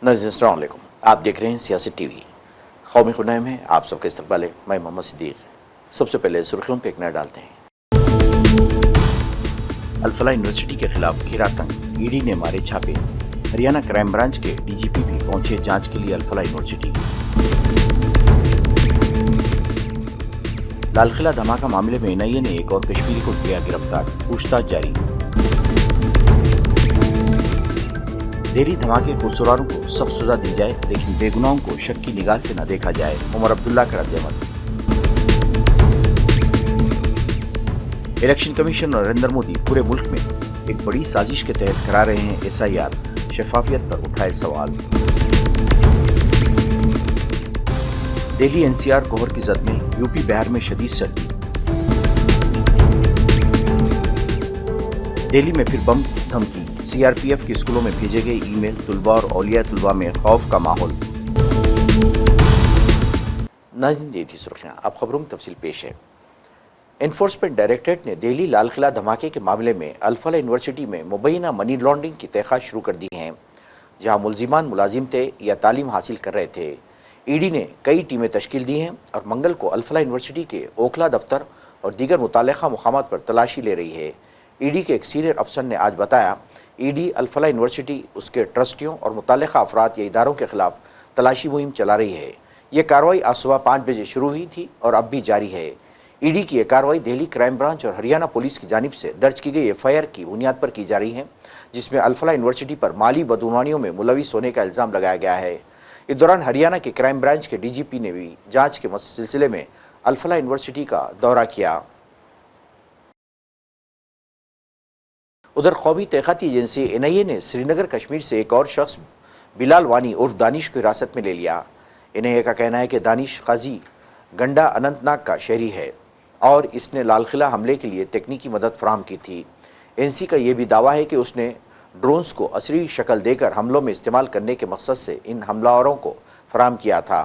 अस्सलाम वालेकुम, आप देख रहे हैं सियासत टीवी। कौमी खुनाई में आप सबके इस्तकबाल है। मैं मोहम्मद सिद्दीक। सबसे पहले सुर्खियों पर एक नज़र डालते हैं। अल-फलाह यूनिवर्सिटी के खिलाफ घेरा तंग, ईडी ने मारे छापे। हरियाणा क्राइम ब्रांच के डीजीपी भी पहुंचे जांच के लिए अल-फलाह यूनिवर्सिटी। लालकिला धमाका मामले में एनआईए ने एक और कश्मीरी को किया गिरफ्तार, पूछताछ जारी। दिल्ली धमाके के कसूरवारों को सख्त सजा दी जाए, लेकिन बेगुनाहों को शक की निगाह से न देखा जाए, उमर अब्दुल्ला का रद्द-ए-अमल। इलेक्शन कमीशन और नरेंद्र मोदी पूरे मुल्क में एक बड़ी साजिश के तहत करा रहे हैं एसआईआर, शफाफियत पर उठाए सवाल। दिल्ली एनसीआर कोहर की जद में, यूपी बिहार में शदीद सर्दी। दिल्ली में फिर बम धमकी, सीआरपीएफ के स्कूलों में भेजे गए ईमेल, तुलबा और औलिया तुलबा में खौफ का माहौल। नाज़रीन, ये थी सुर्खियां। अब खबरों में तफसील पेश है। एनफोर्समेंट डायरेक्टरेट ने दिल्ली लालकिला धमाके के मामले में अल-फलाह यूनिवर्सिटी में मुबैना मनी लॉन्ड्रिंग की तहक़ीक़ात शुरू कर दी हैं। जहां मुलजिमान मुलाजिम थे या तालीम हासिल कर रहे थे। ईडी ने कई टीमें तश्कील दी हैं और मंगल को अल-फलाह यूनिवर्सिटी के ओखला दफ्तर और दीगर मुतल्लिक़ा मकामात पर तलाशी ले रही है। ईडी के एक सीनियर अफसर ने आज बताया, ईडी अल-फलाह यूनिवर्सिटी, उसके ट्रस्टियों और मुतल्लिक़ा अफराद या इदारों के खिलाफ तलाशी मुहिम चला रही है। ये कार्रवाई आज सुबह 5 बजे शुरू हुई थी और अब भी जारी है। ईडी की यह कार्रवाई दिल्ली क्राइम ब्रांच और हरियाणा पुलिस की जानिब से दर्ज की गई एफआईआर की बुनियाद पर की जा रही है, जिसमें अल-फलाह यूनिवर्सिटी पर माली बदगुमानियों में मुलविस होने का इल्ज़ाम लगाया गया है। इस दौरान हरियाणा के क्राइम ब्रांच के डीजीपी ने भी जाँच के सिलसिले में अल-फलाह यूनिवर्सिटी का दौरा किया। उधर कौमी तहक़ीक़ाती एजेंसी एनआईए ने श्रीनगर कश्मीर से एक और शख्स बिलाल वानी उर्फ दानिश को हिरासत में ले लिया। एनआईए का कहना है कि दानिश काजी गंडा अनंतनाग का शहरी है और इसने लालकिला हमले के लिए तकनीकी मदद फराहम की थी। एनसी का यह भी दावा है कि उसने ड्रोन्स को असली शक्ल देकर हमलों में इस्तेमाल करने के मकसद से इन हमलावरों को फराहम किया था।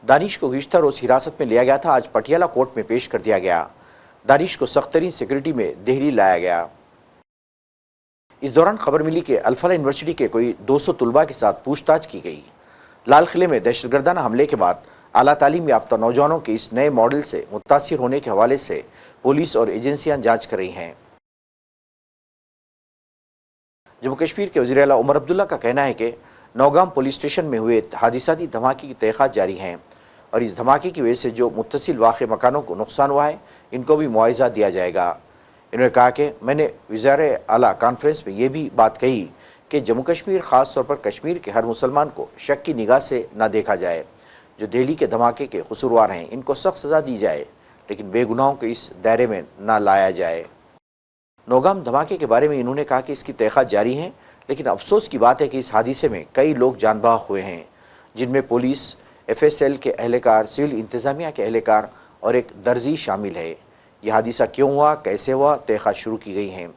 दानिश को गुज़िश्ता रोज़ हिरासत में लिया गया था। आज पटियाला कोर्ट में पेश कर दिया गया। दानिश को सख्त तरीन सिक्योरिटी में दिल्ली लाया गया। इस दौरान खबर मिली कि अल-फलाह यूनिवर्सिटी के कोई 200 तुलबा के साथ पूछताछ की गई। लाल किले में दहशतगर्दाना हमले के बाद आला तालीम याफ्ता नौजवानों के इस नए मॉडल से मुतासिर होने के हवाले से पुलिस और एजेंसियां जांच कर रही हैं। जम्मू कश्मीर के वज़ीर आला उमर अब्दुल्ला का कहना है कि नौगाम पुलिस स्टेशन में हुए हादिसाती धमाके की तहक़ीक़ात जारी हैं और इस धमाके की वजह से जो मुत्तसिल वाक़े मकानों को नुकसान हुआ है, इनको भी मुआवजा दिया जाएगा। इन्होंने कहा कि मैंने वज़ीर आला कॉन्फ्रेंस में ये भी बात कही कि जम्मू कश्मीर, ख़ास तौर पर कश्मीर के हर मुसलमान को शक की निगाह से न देखा जाए। जो दिल्ली के धमाके के कसूरवार हैं, इनको सख्त सज़ा दी जाए, लेकिन बेगुनाहों को इस दायरे में न लाया जाए। नौगाम धमाके के बारे में इन्होंने कहा कि इसकी तहक़ीक़ात जारी हैं, लेकिन अफसोस की बात है कि इस हादसे में कई लोग जान बहक हुए हैं, जिनमें पुलिस, FSL के अहलकार, सिविल इंतज़ामिया के अहलकार और एक दर्जी शामिल है। यह हादसा क्यों हुआ, कैसे हुआ, तहक़ीक़ात शुरू की गई हैं।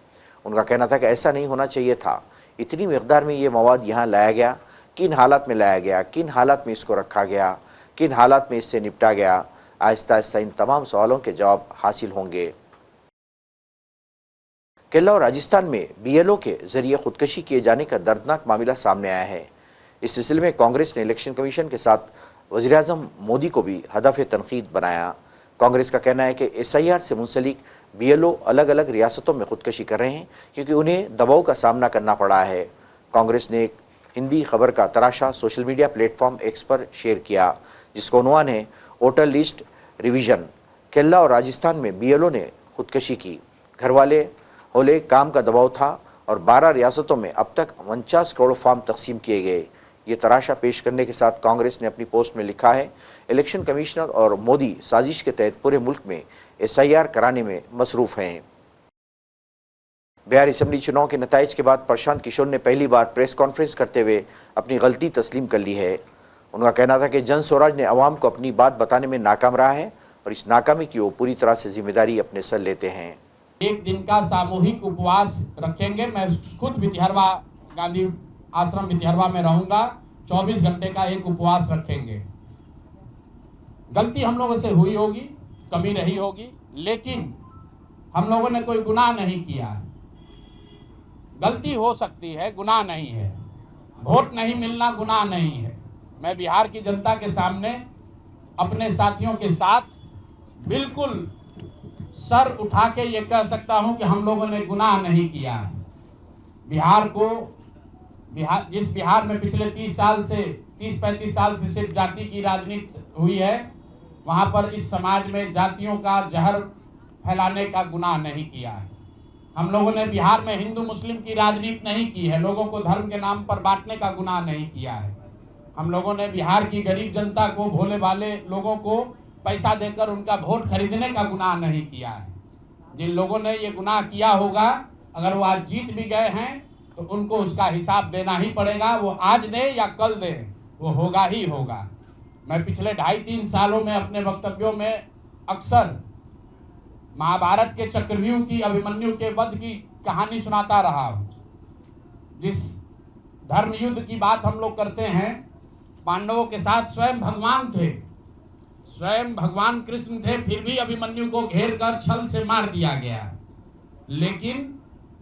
उनका कहना था कि ऐसा नहीं होना चाहिए था। इतनी मकदार में ये मवाद यहाँ लाया गया, किन हालात में लाया गया, किन हालात में इसको रखा गया, किन हालात में इससे निपटा गया। आहिस्ता आहिस्ता इन तमाम सवालों के जवाब हासिल होंगे। केरला और राजस्थान में BLO के ज़रिए खुदकशी किए जाने का दर्दनाक मामला सामने आया है। इस सिलसिले में कांग्रेस ने इलेक्शन कमीशन के साथ वज़ीर-ए-आज़म मोदी को भी हदफ़ तनक़ीद बनाया। कांग्रेस का कहना है कि SIR से मुंसलिक BLO अलग अलग रियासतों में खुदकशी कर रहे हैं क्योंकि उन्हें दबाव का सामना करना पड़ा है। कांग्रेस ने एक हिंदी खबर का तराशा सोशल मीडिया प्लेटफॉर्म X पर शेयर किया, जिसका उन्वान है वोटर लिस्ट रिवीजन। केरला और राजस्थान में BLO ने खुदकशी की। घर वाले होले काम का दबाव था और 12 रियासतों में अब तक 49 करोड़ फॉर्म तकसीम किए गए। ये तराशा पेश करने के साथ कांग्रेस ने अपनी पोस्ट में लिखा है, इलेक्शन कमिश्नर और मोदी साजिश के तहत पूरे मुल्क में SIR कराने में मसरूफ़ हैं। बिहार असेंबली चुनाव के नताइज के बाद प्रशांत किशोर ने पहली बार प्रेस कॉन्फ्रेंस करते हुए अपनी गलती तस्लीम कर ली है। उनका कहना था कि जन स्वराज ने अवाम को अपनी बात बताने में नाकाम रहा है और इस नाकामी की वो पूरी तरह से जिम्मेदारी अपने सर लेते हैं। एक दिन का सामूहिक उपवास रखेंगे। मैं खुद विद्यारवा गांधी आश्रम विद्यारवा में रहूंगा। 24 घंटे का एक उपवास रखेंगे। गलती हम लोगों से हुई होगी, कमी रही होगी, लेकिन हम लोगों ने कोई गुनाह नहीं किया। गलती हो सकती है, गुनाह नहीं है। वोट नहीं मिलना गुनाह नहीं है। मैं बिहार की जनता के सामने अपने साथियों के साथ बिल्कुल सर उठा के ये कह सकता हूं कि हम लोगों ने गुनाह नहीं किया है। जिस बिहार में पिछले 30-35 साल से सिर्फ जाति की राजनीति हुई है, वहां पर इस समाज में जातियों का जहर फैलाने का गुनाह नहीं किया है। हम लोगों ने बिहार में हिंदू मुस्लिम की राजनीति नहीं की है, लोगों को धर्म के नाम पर बांटने का गुनाह नहीं किया है। हम लोगों ने बिहार की गरीब जनता को, भोले भाले लोगों को पैसा देकर उनका वोट खरीदने का गुनाह नहीं किया है। जिन लोगों ने ये गुनाह किया होगा, अगर वो आज जीत भी गए हैं तो उनको उसका हिसाब देना ही पड़ेगा। वो आज दे या कल दे, वो होगा ही होगा। मैं पिछले 2.5-3 सालों में अपने वक्तव्यों में अक्सर महाभारत के चक्रव्यूह की, अभिमन्यु के वध की कहानी सुनाता रहा हूं। जिस धर्म युद्ध की बात हम लोग करते हैं, पांडवों के साथ स्वयं भगवान थे, स्वयं भगवान कृष्ण थे, फिर भी अभिमन्यु को घेर कर छल से मार दिया गया। लेकिन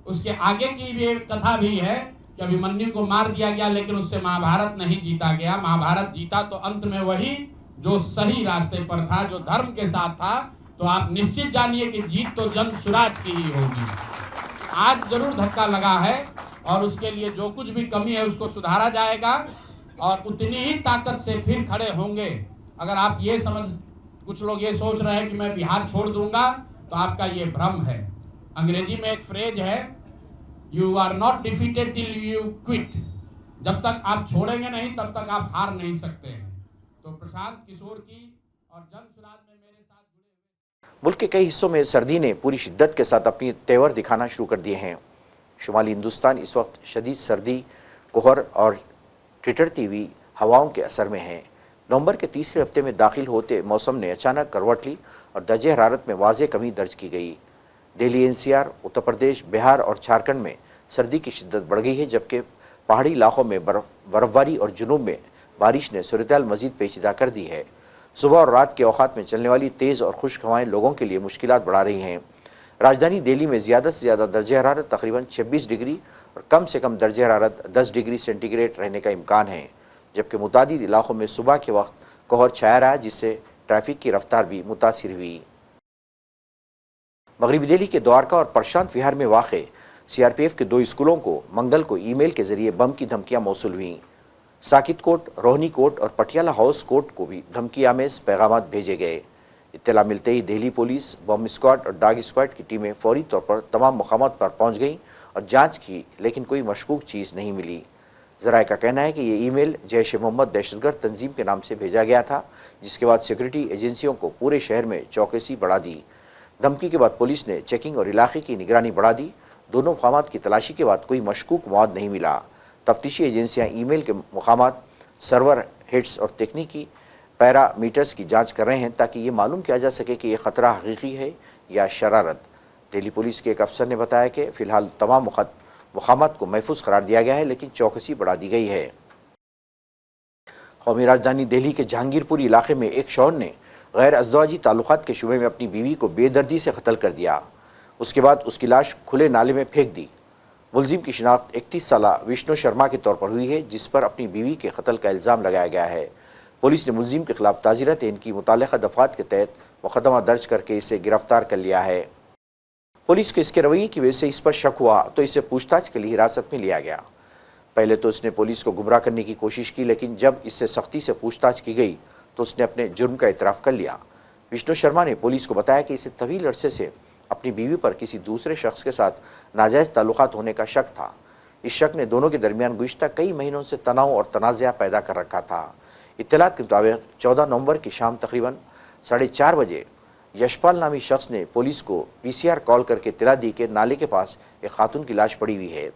उसके आगे की भी एक कथा भी है कि अभिमन्यु को मार दिया गया, लेकिन उससे महाभारत नहीं जीता गया। महाभारत जीता तो अंत में वही जो सही रास्ते पर था, जो धर्म के साथ था। तो आप निश्चित जानिए कि जीत तो जंग स्वराज की ही होगी। आज जरूर धक्का लगा है और उसके लिए जो कुछ भी कमी है उसको सुधारा जाएगा और उतनी ही ताकत से फिर खड़े होंगे। अगर आप ये कुछ लोग ये सोच रहे हैं कि मैं बिहार छोड़ दूंगा, तो आपका ये भ्रम है। अंग्रेजी में एक फ्रेज है, you are not defeated till you quit. जब तक आप छोड़ेंगे नहीं तब तक आप हार नहीं सकते हैं। तो प्रशांत किशोर की और जन सुराज में मेरे साथ जुड़े मुल्क के कई हिस्सों में सर्दी ने पूरी शिद्दत के साथ अपनी तेवर दिखाना शुरू कर दिए हैं। शुमाली हिंदुस्तान इस वक्त शदीद सर्दी, कोहर और ठिठुरती हुई हवाओं के असर में है। नवंबर के तीसरे हफ्ते में दाखिल होते मौसम ने अचानक करवट ली और दर्जे हरारत में वाज़ेह कमी दर्ज की गई। दिल्ली, एनसीआर, उत्तर प्रदेश, बिहार और झारखंड में सर्दी की शिद्दत बढ़ गई है, जबकि पहाड़ी इलाकों में बर्फबारी और जुनूब में बारिश ने सूरत-ए-हाल मज़ीद पेचीदा कर दी है। सुबह और रात के औक़ात में चलने वाली तेज़ और खुश्क हवाएं लोगों के लिए मुश्किलात बढ़ा रही हैं। राजधानी दिल्ली में ज़्यादा से ज़्यादा दर्जे हरारत तकरीबन 26 डिग्री और कम से कम दर्जे हरारत 10 डिग्री सेंटीग्रेड रहने का इम्कान है, जबकि मुतादिद इलाकों में सुबह के वक्त कोहर छाया रहा, जिससे ट्रैफिक की रफ्तार भी मुतासिर हुई। मगरबी दिल्ली के द्वारका और प्रशांत विहार में वाक़ सीआरपीएफ के 2 स्कूलों को मंगल को ईमेल के जरिए बम की धमकियां मौसूल हुईं। साकित कोट, रोहनी कोट और पटियाला हाउस कोट को भी धमकी आमेज पैगाम भेजे गए। इत्तला मिलते ही दिल्ली पुलिस, बम स्क्वाड और डाग स्क्वाड की टीमें फौरी तौर पर तमाम मकामात पर पहुंच गईं और जांच की, लेकिन कोई मशकूक चीज़ नहीं मिली। ज़राए का कहना है कि ये ईमेल जैश ए मोहम्मद दहशतगर्द तंजीम के नाम से भेजा गया था, जिसके बाद सिक्योरिटी एजेंसियों को पूरे शहर में चौकसी बढ़ा दी। धमकी के बाद पुलिस ने चेकिंग और इलाके की निगरानी बढ़ा दी। दोनों मकामात की तलाशी के बाद कोई मशकूक मवाद नहीं मिला। तफ्तीशी एजेंसियां ईमेल के मकामात, सर्वर हेड्स और तकनीकी पैरामीटर्स की जांच कर रहे हैं, ताकि ये मालूम किया जा सके कि यह ख़तरा हकीकी है या शरारत। दिल्ली पुलिस के एक अफसर ने बताया कि फ़िलहाल तमाम मकामात को महफूज करार दिया गया है, लेकिन चौकसी बढ़ा दी गई है। कौमी राजधानी दिल्ली के जहांगीरपुर इलाके में एक शौहर ने गैर अज़दवाजी ताल्लुकात के शुबे में अपनी बीवी को बेदर्दी से कत्ल कर दिया। उसके बाद उसकी लाश खुले नाले में फेंक दी। मुलजिम की शिनाख्त 31 साला विष्णु शर्मा के तौर पर हुई है, जिस पर अपनी बीवी के कत्ल का इल्ज़ाम लगाया गया है। पुलिस ने मुलजिम के खिलाफ ताज़ीरत इनकी मुताल्लिक़ा दफ़ात के तहत मुक़दमा दर्ज करके इसे गिरफ्तार कर लिया है। पुलिस को इसके रवैये की वजह से इस पर शक हुआ तो इसे पूछताछ के लिए हिरासत में लिया गया। पहले तो उसने पुलिस को गुमराह करने की कोशिश की, लेकिन जब इससे सख्ती से पूछताछ की गई तो उसने अपने जुर्म का इतराफ़ कर लिया। विष्णु शर्मा ने पुलिस को बताया कि इसे तवील अरसे से अपनी बीवी पर किसी दूसरे शख्स के साथ नाजायज़ ताल्लुकात होने का शक था। इस शक ने दोनों के दरमियान गुज़िश्ता कई महीनों से तनाव और तनाज़ा पैदा कर रखा था। इत्तलात के मुताबिक 14 नवंबर की शाम तकरीबन 4:30 बजे यशपाल नामी शख्स ने पुलिस को पीसीआर कॉल करके इत्तला दी कि नाले के पास एक खातून की लाश पड़ी हुई है।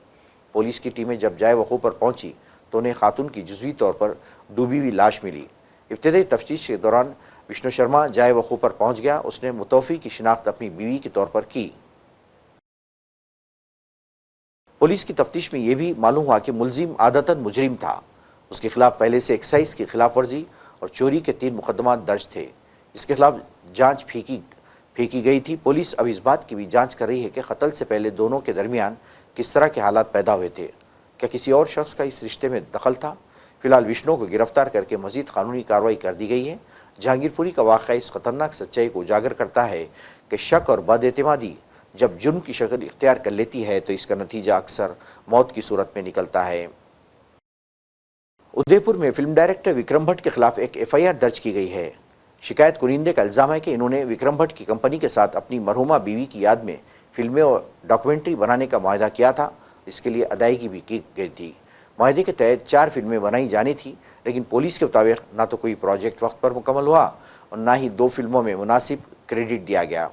पुलिस की टीमें जब जाए वक़ूफ़ पर पहुंची तो उन्हें खातून की जुज़वी तौर पर डूबी हुई लाश मिली। इब्तदाई तफ्तीश के दौरान विष्णु शर्मा जाए वक़ूफ़ पर पहुंच गया। उसने मुतवफ़ी की शिनाख्त अपनी बीवी के तौर पर की। पुलिस की तफ्तीश में यह भी मालूम हुआ कि मुलजिम आदतन मुजरिम था। उसके खिलाफ पहले से एक्साइज की खिलाफ वर्जी और चोरी के 3 मुकदमा दर्ज थे। इसके खिलाफ जांच फीकी गई थी। पुलिस अब इस बात की भी जांच कर रही है कि कत्ल से पहले दोनों के दरमियान किस तरह के हालात पैदा हुए थे, क्या किसी और शख्स का इस रिश्ते में दखल था। फिलहाल विष्णु को गिरफ्तार करके मजीद कानूनी कार्रवाई कर दी गई है। जहांगीरपुरी का वाक़या इस खतरनाक सच्चाई को उजागर करता है कि शक और बदएतमादी जब जुर्म की शक्ल इख्तियार कर लेती है तो इसका नतीजा अक्सर मौत की सूरत में निकलता है। उदयपुर में फिल्म डायरेक्टर विक्रम भट्ट के खिलाफ एक FIR दर्ज की गई है। शिकायत कुरिंदे का इल्ज़ाम है कि इन्होंने विक्रम भट्ट की कंपनी के साथ अपनी मरहुमा बीवी की याद में फिल्में और डॉक्यूमेंट्री बनाने का मुआहदा किया था। इसके लिए अदायगी भी की गई थी। मुआहदे के तहत 4 फिल्में बनाई जानी थी, लेकिन पुलिस के मुताबिक ना तो कोई प्रोजेक्ट वक्त पर मुकम्मल हुआ और ना ही 2 फिल्मों में मुनासिब क्रेडिट दिया गया।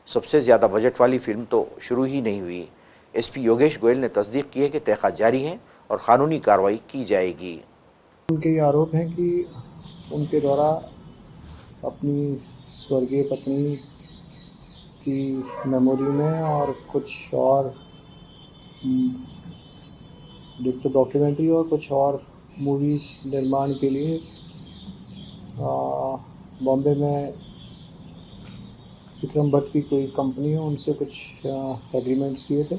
सबसे ज़्यादा बजट वाली फिल्म तो शुरू ही नहीं हुई। SP योगेश गोयल ने तस्दीक की है कि तहक़ीक़ात जारी है और क़ानूनी कार्रवाई की जाएगी। उनके ये आरोप हैं कि उनके द्वारा अपनी स्वर्गीय पत्नी की मेमोरी में और कुछ और डॉक्यूमेंट्री और कुछ और मूवीज़ निर्माण के लिए बॉम्बे में विक्रम भट्ट की कोई कंपनी है, उनसे कुछ एग्रीमेंट्स किए थे।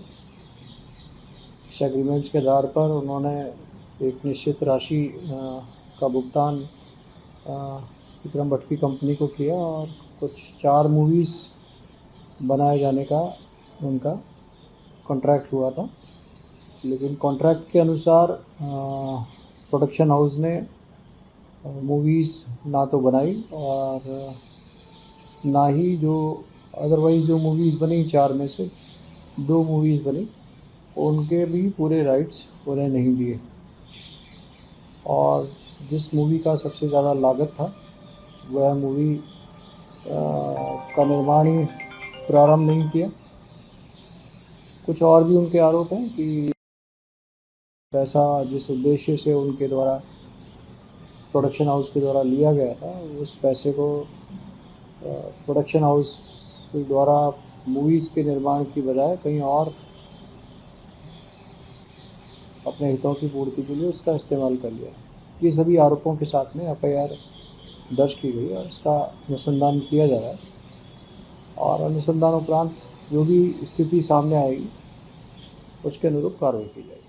इस एग्रीमेंट्स के आधार पर उन्होंने एक निश्चित राशि का भुगतान विक्रम भट्ट की कंपनी को किया और कुछ 4 मूवीज़ बनाए जाने का उनका कॉन्ट्रैक्ट हुआ था। लेकिन कॉन्ट्रैक्ट के अनुसार प्रोडक्शन हाउस ने मूवीज़ ना तो बनाई और ना ही जो अदरवाइज़ जो मूवीज़ बनी 4 में से 2 मूवीज़ बनी, उनके भी पूरे राइट्स उन्हें नहीं दिए। और जिस मूवी का सबसे ज़्यादा लागत था वह मूवी का निर्माण ही प्रारंभ नहीं किया। कुछ और भी उनके आरोप हैं कि पैसा जिस उद्देश्य से उनके द्वारा प्रोडक्शन हाउस के द्वारा लिया गया था, उस पैसे को प्रोडक्शन हाउस द्वारा मूवीज़ के निर्माण की बजाय कहीं और अपने हितों की पूर्ति के लिए उसका इस्तेमाल कर लिया। ये सभी आरोपों के साथ में FIR दर्ज की गई और इसका अनुसंधान किया जा रहा है और अनुसंधान उपरांत जो भी स्थिति सामने आएगी उसके अनुरूप कार्रवाई की जाएगी।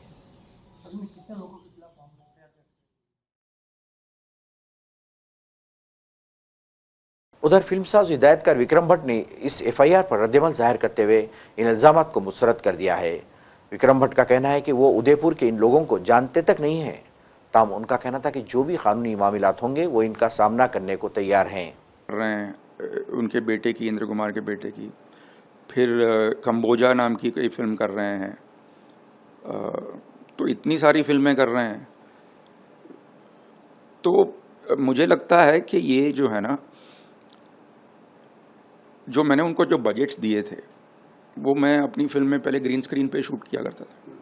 उधर फिल्मसाज हिदायतकार विक्रम भट्ट ने इस FIR पर रद्दअमल जाहिर करते हुए इन इल्ज़ामात को मुस्तरद कर दिया है। विक्रम भट्ट का कहना है कि वो उदयपुर के इन लोगों को जानते तक नहीं हैं। ताहम उनका कहना था कि जो भी कानूनी मामलात होंगे वो इनका सामना करने को तैयार हैं। उनके बेटे की, इंद्र कुमार के बेटे की, फिर कंबोजा नाम की कोई फिल्म कर रहे हैं। तो इतनी सारी फिल्में कर रहे हैं। तो मुझे लगता है कि ये जो है ना, जो मैंने उनको जो बजट्स दिए थे वो मैं अपनी फिल्म में पहले ग्रीन स्क्रीन पे शूट किया करता था।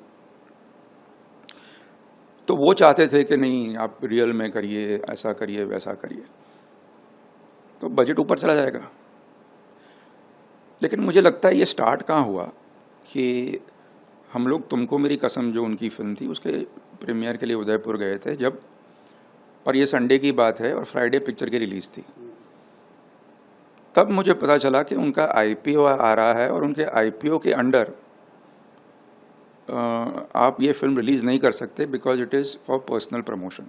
तो वो चाहते थे कि नहीं आप रियल में करिए, ऐसा करिए, वैसा करिए, तो बजट ऊपर चला जाएगा। लेकिन मुझे लगता है ये स्टार्ट कहाँ हुआ कि हम लोग तुमको मेरी कसम जो उनकी फिल्म थी उसके प्रीमियर के लिए उदयपुर गए थे जब, और ये संडे की बात है और फ्राइडे पिक्चर की रिलीज़ थी। तब मुझे पता चला कि उनका IPO आ रहा है और उनके IPO के अंडर आप ये फिल्म रिलीज़ नहीं कर सकते because it is for personal promotion,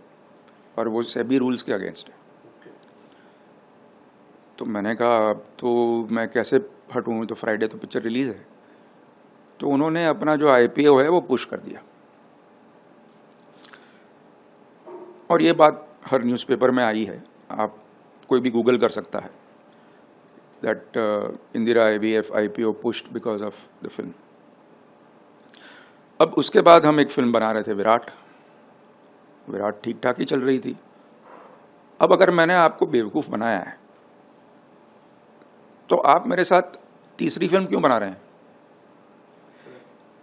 और वो सेबी रूल्स के अगेंस्ट है। तो मैंने कहा तो मैं कैसे हटूँ, तो फ्राइडे तो पिक्चर रिलीज़ है। तो उन्होंने अपना जो IPO है वो पुश कर दिया, और ये बात हर न्यूज़पेपर में आई है, आप कोई भी गूगल कर सकता है that Indira IVF IPO pushed because of the film। अब उसके बाद हम एक फिल्म बना रहे थे विराट ठीक ठाक ही चल रही थी। अब अगर मैंने आपको बेवकूफ़ बनाया है तो आप मेरे साथ तीसरी फिल्म क्यों बना रहे हैं,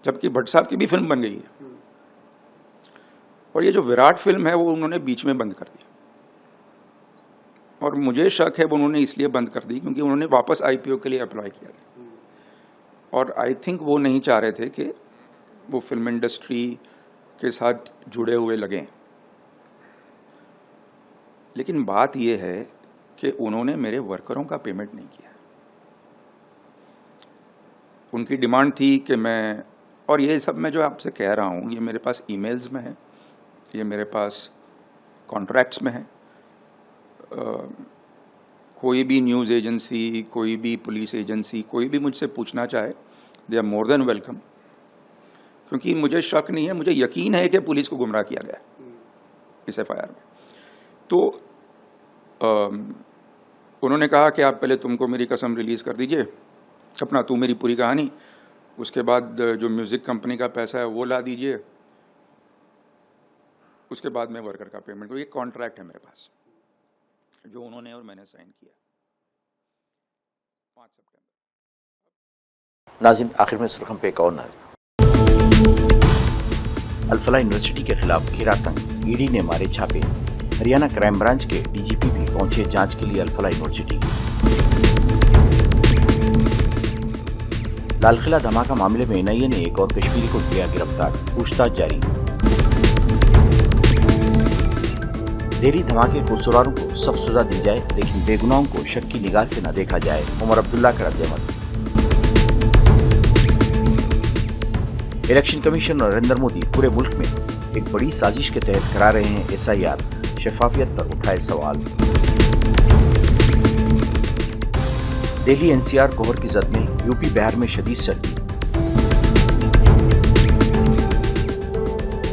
जबकि भट्ट साहब की भी फिल्म बन गई है। और ये जो विराट फिल्म है वो उन्होंने बीच में बंद कर दी, और मुझे शक है वो उन्होंने इसलिए बंद कर दी क्योंकि उन्होंने वापस IPO के लिए अप्लाई किया था, और आई थिंक वो नहीं चाह रहे थे कि वो फिल्म इंडस्ट्री के साथ जुड़े हुए लगें। लेकिन बात ये है कि उन्होंने मेरे वर्करों का पेमेंट नहीं किया। उनकी डिमांड थी कि मैं और ये सब मैं जो आपसे कह रहा हूँ ये मेरे पास ईमेल्स में है, ये मेरे पास कॉन्ट्रैक्ट्स में है। कोई भी न्यूज़ एजेंसी, कोई भी पुलिस एजेंसी, कोई भी मुझसे पूछना चाहे, they are more than welcome, क्योंकि मुझे शक नहीं है, मुझे यकीन है कि पुलिस को गुमराह किया गया है इस FIR में। तो उन्होंने कहा कि आप पहले तुमको मेरी कसम रिलीज़ कर दीजिए, अपना तू मेरी पूरी कहानी, उसके बाद जो म्यूज़िक कंपनी का पैसा है वो ला दीजिए, उसके बाद में वर्कर का पेमेंट। तो ये कॉन्ट्रैक्ट है मेरे पास जो उन्होंने और मैंने साइन किया 5 सितंबर। नाज़रीन, आखिर में सुर्खम पे एक और नज़र। अल-फलाह यूनिवर्सिटी के खिलाफ घेरा तंग, ईडी ने मारे छापे। हरियाणा क्राइम ब्रांच के DGP भी पहुंचे जांच के लिए अल-फलाह यूनिवर्सिटी। लालकिला धमाका मामले में NIA ने एक और कश्मीरी को किया गिरफ्तार, पूछताछ जारी। दिल्ली धमाके के कसूरवारों को सख्त सजा दी जाए, लेकिन बेगुनाहों को शक की निगाह से न देखा जाए, उमर अब्दुल्ला का रद्द-ए-अमल। इलेक्शन कमीशन नरेंद्र मोदी पूरे मुल्क में एक बड़ी साजिश के तहत करा रहे हैं SIR, शफाफियत पर उठाए सवाल। दिल्ली NCR कोहर की जद में, यूपी बिहार में शदीद सर्दी।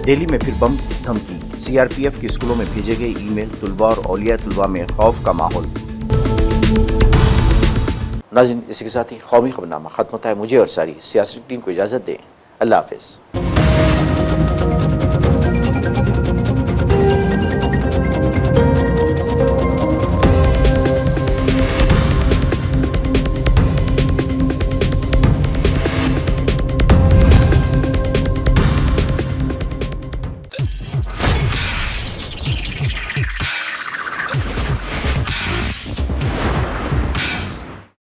दिल्ली में फिर बम धमकी, CRPF के स्कूलों में भेजे गए ईमेल, तुलबा और औलिया तुलबा में खौफ का माहौल। नाज़रीन, इसी के साथ ही कौमी खबरनामा खत्म होता है। मुझे और सारी सियासी टीम को इजाज़त दें। अल्लाह हाफ़िज़।